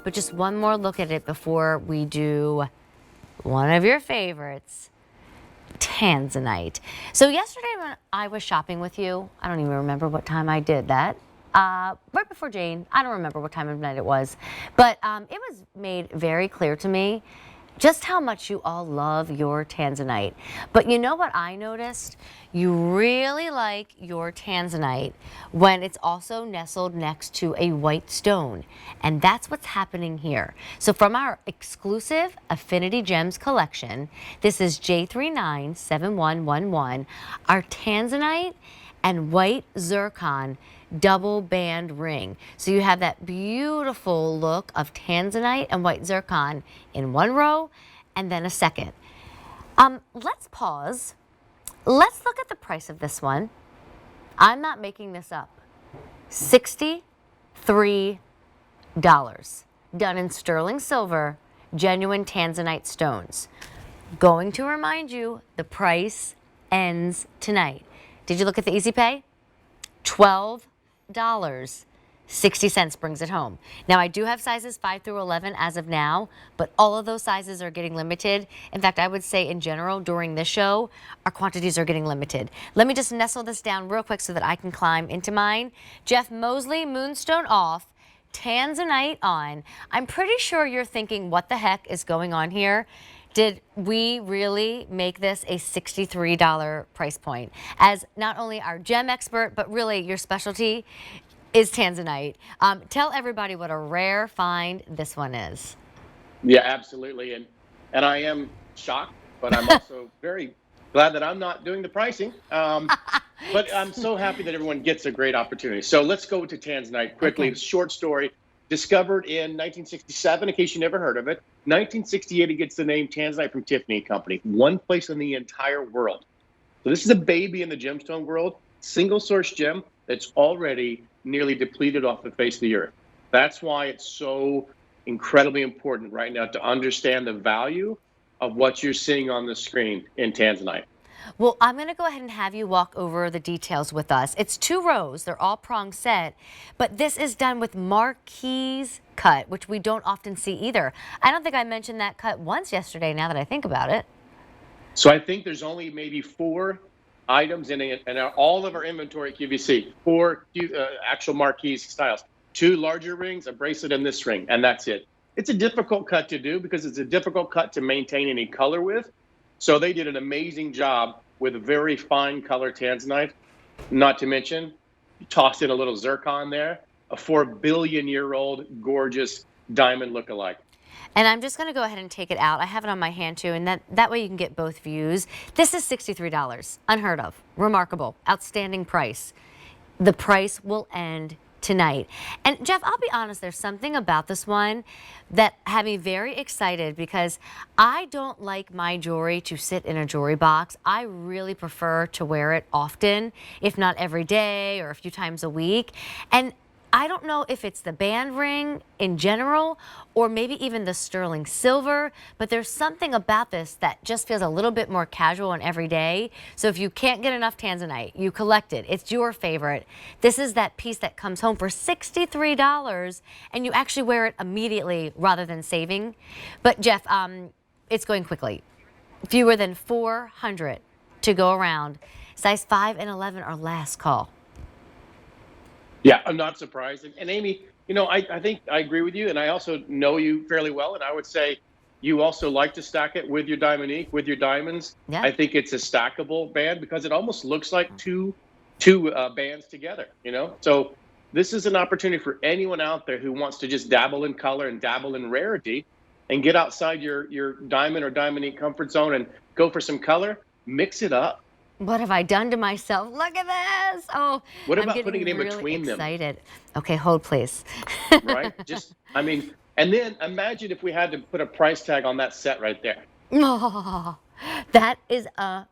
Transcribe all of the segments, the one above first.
but just one more look at it before we do one of your favorites, Tanzanite. So yesterday when I was shopping with you, I don't even remember what time I did that. Right before Jane, I don't remember what time of night it was, but it was made very clear to me just how much you all love your Tanzanite. But you know what I noticed? You really like your Tanzanite when it's also nestled next to a white stone. And that's what's happening here. So from our exclusive Affinity Gems collection, this is J397111, our Tanzanite and white zircon double band ring. So you have that beautiful look of Tanzanite and white zircon in one row and then a second. Let's pause. Let's look at the price of this one. I'm not making this up. $63. Done in sterling silver, genuine Tanzanite stones. Going to remind you, the price ends tonight. Did you look at the Easy Pay? $12.60 brings it home. Now, I do have sizes 5 through 11 as of now, but all of those sizes are getting limited. In fact, I would say in general during this show, our quantities are getting limited. Let me just nestle this down real quick so that I can climb into mine. Jeff Mosley, Moonstone off, Tanzanite on. I'm pretty sure you're thinking, what the heck is going on here? Did we really make this a $63 price point? As not only our gem expert, but really your specialty is Tanzanite. Tell everybody what a rare find this one is. Yeah, absolutely. And I am shocked, but I'm also very glad that I'm not doing the pricing. But I'm so happy that everyone gets a great opportunity. So let's go to Tanzanite quickly. Okay. Short story. Discovered in 1967, in case you never heard of it. 1968, it gets the name Tanzanite from Tiffany & Company. One place in the entire world. So this is a baby in the gemstone world. Single source gem that's already nearly depleted off the face of the earth. That's why it's so incredibly important right now to understand the value of what you're seeing on the screen in Tanzanite. Well, I'm going to go ahead and have you walk over the details with us. It's 2 rows. They're all prong set, but this is done with marquise cut, which we don't often see either. I don't think I mentioned that cut once yesterday, now that I think about it. So I think there's only maybe 4 items in all of our inventory at QVC, 4 actual marquise styles, 2 larger rings, a bracelet, and this ring, and that's it. It's a difficult cut to do because it's a difficult cut to maintain any color with. So they did an amazing job with a very fine color Tanzanite. Not to mention, you tossed in a little zircon there, a 4 billion year old gorgeous diamond look-alike. And I'm just going to go ahead and take it out. I have it on my hand too, and that way you can get both views. This is $63. Unheard of. Remarkable. Outstanding price. The price will end tonight. And Jeff, I'll be honest, there's something about this one that had me very excited because I don't like my jewelry to sit in a jewelry box. I really prefer to wear it often, if not every day or a few times a week. And I don't know if it's the band ring in general or maybe even the sterling silver, but there's something about this that just feels a little bit more casual and everyday. So if you can't get enough Tanzanite, you collect it. It's your favorite. This is that piece that comes home for $63 and you actually wear it immediately rather than saving. But Jeff, it's going quickly. Fewer than 400 to go around. Size 5 and 11 are last call. Yeah, I'm not surprised. And Amy, you know, I think I agree with you, and I also know you fairly well, and I would say you also like to stack it with your Diamonique, with your diamonds. Yeah. I think it's a stackable band because it almost looks like two bands together, you know? So this is an opportunity for anyone out there who wants to just dabble in color and dabble in rarity and get outside your diamond or Diamonique comfort zone and go for some color, mix it up. What have I done to myself? Look at this. Oh, what I'm about getting putting it in really between excited. Okay, hold please. Right? Just, I mean, and then imagine if we had to put a price tag on that set right there. Oh, that is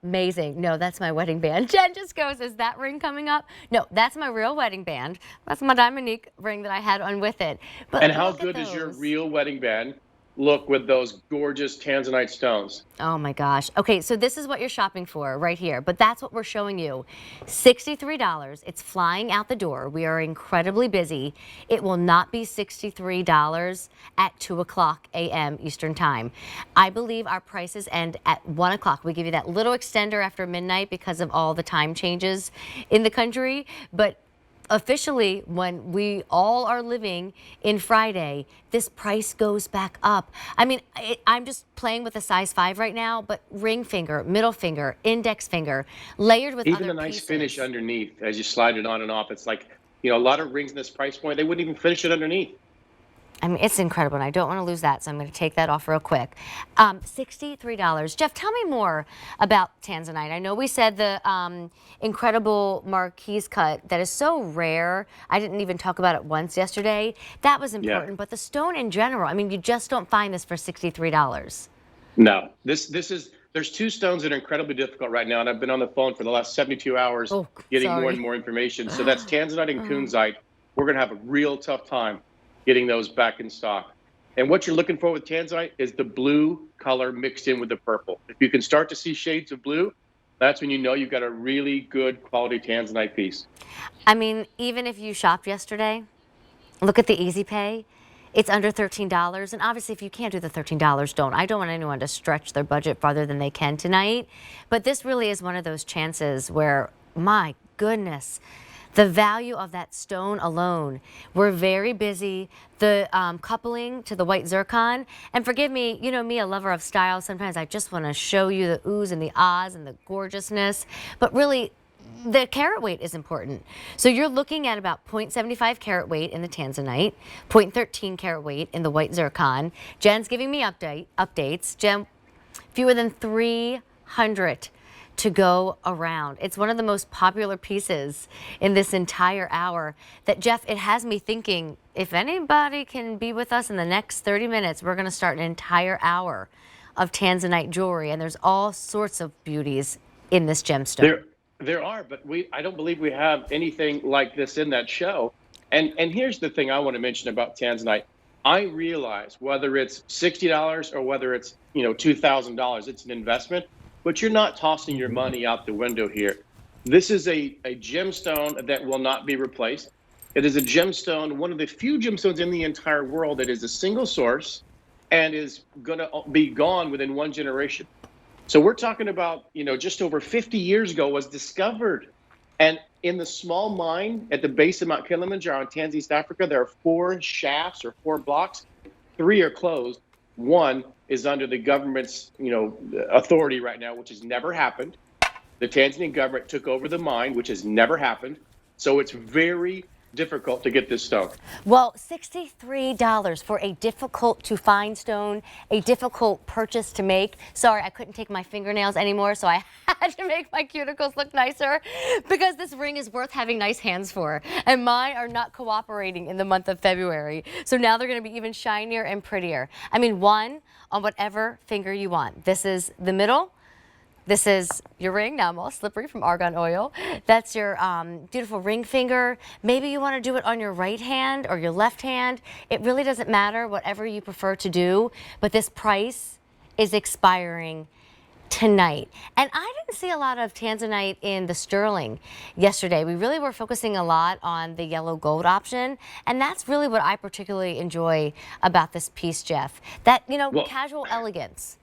amazing. No, that's my wedding band. Jen just goes, is that ring coming up? No, that's my real wedding band. That's my Diamonique ring that I had on with it. But and how good is your real wedding band look with those gorgeous Tanzanite stones. Oh my gosh. Okay, so this is what you're shopping for right here, but that's what we're showing you. $63. It's flying out the door. We are incredibly busy. It will not be $63 at 2 o'clock a.m. Eastern Time. I believe our prices end at 1 o'clock. We give you that little extender after midnight because of all the time changes in the country, but officially, when we all are living in Friday, this price goes back up. I mean, I'm just playing with a size 5 right now, but ring finger, middle finger, index finger, layered with Even other a nice pieces. finish underneath as you slide it on and off. It's like, a lot of rings in this price point, they wouldn't even finish it underneath. I mean, it's incredible, and I don't want to lose that, so I'm going to take that off real quick. $63. Jeff, tell me more about Tanzanite. I know we said the incredible marquise cut that is so rare. I didn't even talk about it once yesterday. That was important, but the stone in general, I mean, you just don't find this for $63. No, there's two stones that are incredibly difficult right now, and I've been on the phone for the last 72 hours Oh, getting more sorry. and more information. So that's Tanzanite and kunzite. We're going to have a real tough time getting those back in stock. And what you're looking for with Tanzanite is the blue color mixed in with the purple. If you can start to see shades of blue, that's when you know you've got a really good quality Tanzanite piece. I mean, even if you shopped yesterday, look at the Easy Pay. It's under $13. And obviously, if you can't do the $13, don't. I don't want anyone to stretch their budget farther than they can tonight. But this really is one of those chances where, my goodness, the value of that stone alone. We're very busy. The coupling to the white zircon. And forgive me, you know me, a lover of style. Sometimes I just want to show you the oohs and the ahs and the gorgeousness. But really, the carat weight is important. So you're looking at about 0.75 carat weight in the Tanzanite, 0.13 carat weight in the white zircon. Jen's giving me updates. Jen, fewer than 300 to go around. It's one of the most popular pieces in this entire hour that, Jeff, it has me thinking, if anybody can be with us in the next 30 minutes, we're going to start an entire hour of Tanzanite jewelry, and there's all sorts of beauties in this gemstone. There are, but I don't believe we have anything like this in that show. And here's the thing I want to mention about Tanzanite. I realize whether it's $60 or whether it's $2,000, it's an investment, but you're not tossing your money out the window here. This is a gemstone that will not be replaced. It is a gemstone, one of the few gemstones in the entire world that is a single source and is going to be gone within one generation. So we're talking about, just over 50 years ago was discovered. And in the small mine at the base of Mount Kilimanjaro in Tanzania, East Africa, there are 4 shafts or 4 blocks. 3 are closed. 1 is under the government's, authority right now, which has never happened. The Tanzanian government took over the mine, which has never happened. So it's very difficult to get this stone. Well, $63 for a difficult to find stone, a difficult purchase to make. Sorry, I couldn't take my fingernails anymore, so I had to make my cuticles look nicer because this ring is worth having nice hands for. And mine are not cooperating in the month of February. So now they're going to be even shinier and prettier. I mean, one on whatever finger you want. This is the middle. This is your ring. Now I'm all slippery from argan oil. That's your beautiful ring finger. Maybe you want to do it on your right hand or your left hand. It really doesn't matter, whatever you prefer to do. But this price is expiring tonight. And I didn't see a lot of Tanzanite in the sterling yesterday. We really were focusing a lot on the yellow gold option. And that's really what I particularly enjoy about this piece, Jeff. That, casual elegance.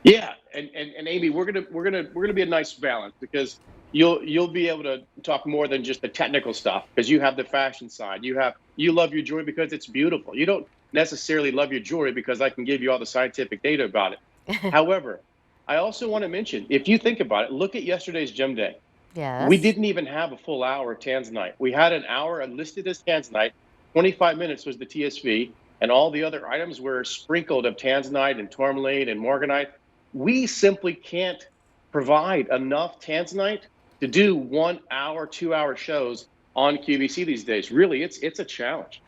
Yeah, and Amy, we're gonna be a nice balance because you'll be able to talk more than just the technical stuff because you have the fashion side. You love your jewelry because it's beautiful. You don't necessarily love your jewelry because I can give you all the scientific data about it. However, I also want to mention, if you think about it, look at yesterday's Gem Day. Yes. We didn't even have a full hour of Tanzanite. We had an hour listed as Tanzanite. 25 minutes was the TSV, and all the other items were sprinkled of Tanzanite and tourmaline and morganite. We simply can't provide enough Tanzanite to do 1 hour, 2 hour shows on QVC these days. Really, it's a challenge.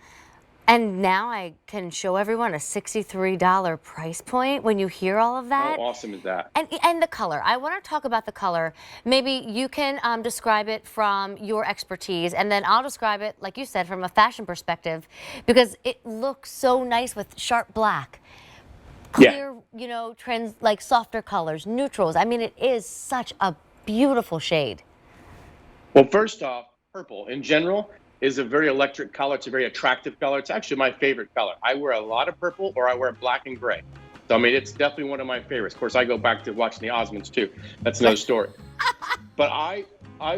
And now I can show everyone a $63 price point when you hear all of that. How awesome is that? And the color. I want to talk about the color. Maybe you can describe it from your expertise, and then I'll describe it, like you said, from a fashion perspective, because it looks so nice with sharp black. clear, you know, trends like softer colors, neutrals. I mean, it is such a beautiful shade. Well, first off, purple in general is a very electric color. It's a very attractive color. It's actually my favorite color. I wear a lot of purple, or I wear black and gray. So, I mean, it's definitely one of my favorites. Of course, I go back to watching the Osmonds too. That's another story. But I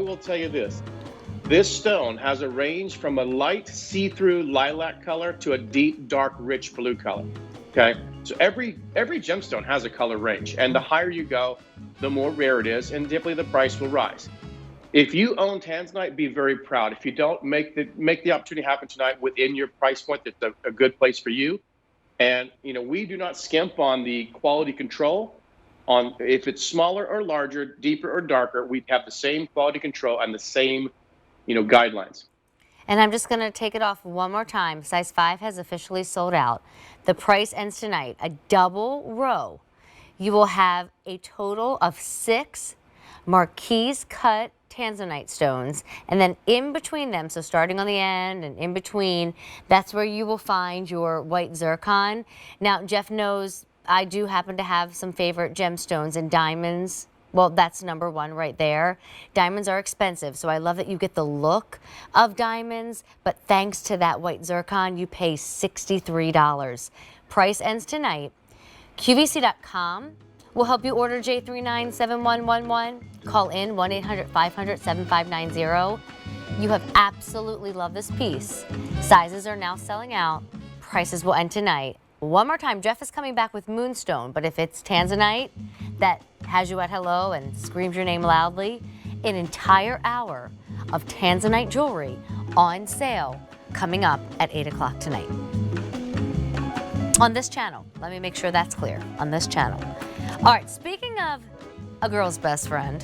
will tell you this. This stone has a range from a light see-through lilac color to a deep, dark, rich blue color. Okay, so every gemstone has a color range, and the higher you go, the more rare it is, and typically the price will rise. If you own Tanzanite, be very proud. If you don't, make the opportunity happen tonight within your price point. That's a good place for you. And you know, we do not skimp on the quality control. On if it's smaller or larger, deeper or darker, we have the same quality control and the same, you know, guidelines. And I'm just going to take it off one more time. Size 5 has officially sold out. The price ends tonight. A double row. You will have a total of 6 marquise cut Tanzanite stones, and then in between them, so starting on the end and in between, that's where you will find your white zircon. Now, Jeff knows I do happen to have some favorite gemstones and diamonds. Well, that's number 1 right there. Diamonds are expensive, so I love that you get the look of diamonds, but thanks to that white zircon, you pay $63. Price ends tonight. QVC.com will help you order J397111. Call in 1-800-500-7590. You have absolutely loved this piece. Sizes are now selling out. Prices will end tonight. One more time, Jeff is coming back with Moonstone, but if it's Tanzanite that has you at hello and screams your name loudly, an entire hour of Tanzanite jewelry on sale coming up at 8 o'clock tonight. On this channel. Let me make sure that's clear. On this channel. All right, speaking of a girl's best friend,